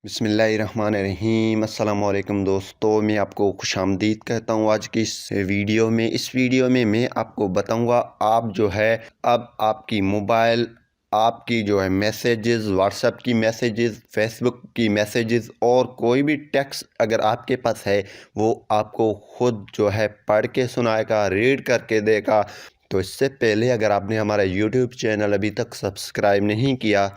बिस्मिल्लाहिर्रहमानिर्रहीम अस्सलामुअलैकुम दोस्तों, मैं आपको खुशामदीद कहता हूँ आज की इस वीडियो में मैं आपको बताऊँगा आप जो है अब आपकी मोबाइल आपकी जो है मैसेजेस, व्हाट्सएप की मैसेजेस, फेसबुक की मैसेजेस और कोई भी टेक्स्ट अगर आपके पास है वो आपको ख़ुद जो है पढ़ के सुनाएगा, रीड करके देगा। तो इससे पहले अगर आपने हमारा यूट्यूब चैनल अभी तक सब्सक्राइब नहीं किया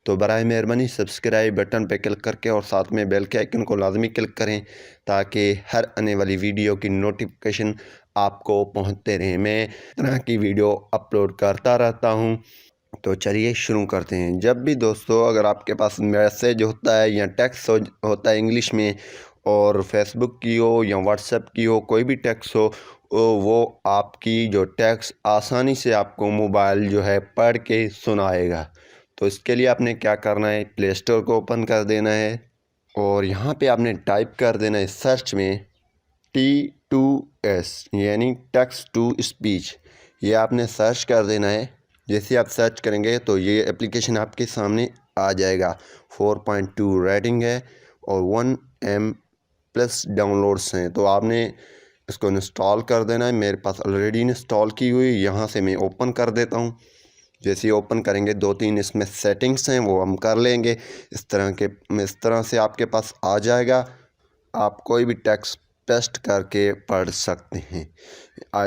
तो बराए मेहरबानी सब्सक्राइब बटन पर क्लिक करके और साथ में बेल के आइकन को लाजमी क्लिक करें ताकि हर आने वाली वीडियो की नोटिफिकेशन आपको पहुंचते रहे। मैं इस तरह की वीडियो अपलोड करता रहता हूं। तो चलिए शुरू करते हैं। जब भी दोस्तों अगर आपके पास मैसेज होता है या टेक्स्ट होता है इंग्लिश में और फेसबुक की हो या व्हाट्सएप की हो, कोई भी टेक्स्ट हो, वो आपकी जो टेक्स्ट आसानी से आपको मोबाइल जो है पढ़ के सुनाएगा। तो इसके लिए आपने क्या करना है, प्ले स्टोर को ओपन कर देना है और यहाँ पे आपने टाइप कर देना है सर्च में T2S यानी टेक्स्ट टू स्पीच। ये आपने सर्च कर देना है। जैसे आप सर्च करेंगे तो ये एप्लीकेशन आपके सामने आ जाएगा। 4.2 रेटिंग है और 1 MB+ डाउनलोड्स हैं। तो आपने इसको इंस्टॉल कर देना है। मेरे पास ऑलरेडी इंस्टॉल की हुई, यहाँ से मैं ओपन कर देता हूँ। जैसे ओपन करेंगे 2-3 इसमें सेटिंग्स हैं वो हम कर लेंगे। इस तरह से आपके पास आ जाएगा। आप कोई भी टेक्स्ट पेस्ट करके पढ़ सकते हैं,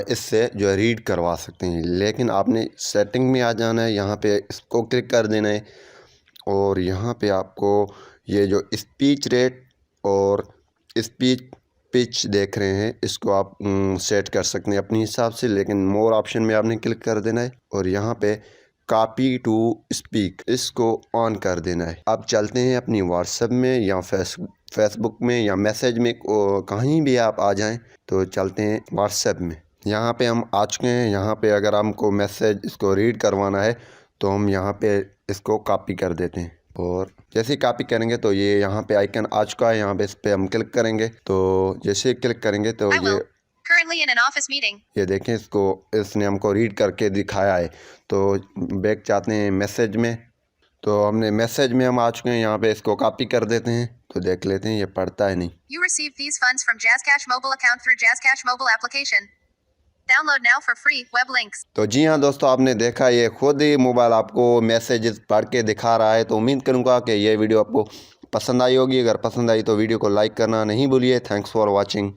इससे जो है रीड करवा सकते हैं। लेकिन आपने सेटिंग में आ जाना है, यहाँ पे इसको क्लिक कर देना है और यहाँ पे आपको ये जो स्पीच रेट और स्पीच पिच देख रहे हैं इसको आप सेट कर सकते हैं अपने हिसाब से। लेकिन मोर ऑप्शन में आपने क्लिक कर देना है और यहाँ पे कॉपी टू स्पीक इसको ऑन कर देना है। अब चलते हैं अपनी व्हाट्सएप में या फेसबुक में या मैसेज में, कहीं भी आप आ जाएं। तो चलते हैं व्हाट्सएप में। यहाँ पे हम आ चुके हैं। यहाँ पे अगर हमको मैसेज इसको रीड करवाना है तो हम यहाँ पे इसको कॉपी कर देते हैं और जैसे ही कॉपी करेंगे तो ये यहाँ पे आइकन आ चुका है। यहाँ पे इस पे हम क्लिक करेंगे तो जैसे क्लिक करेंगे तो ये देखें इसने हमको रीड करके दिखाया है। तो बैक चाहते हैं मैसेज में, तो हमने मैसेज में हम आ चुके हैं। यहाँ पे इसको कॉपी कर देते हैं तो देख लेते हैं ये पढ़ता है नहीं। You received these funds from JazzCash mobile account through JazzCash mobile application. Download now for free web links. तो जी हाँ दोस्तों, आपने देखा ये खुद ही मोबाइल आपको मैसेजेस पढ़ के दिखा रहा है। तो उम्मीद करूँगा कि ये वीडियो आपको पसंद आई होगी। अगर पसंद आई तो वीडियो को लाइक करना नहीं भूलिए। Thanks for watching.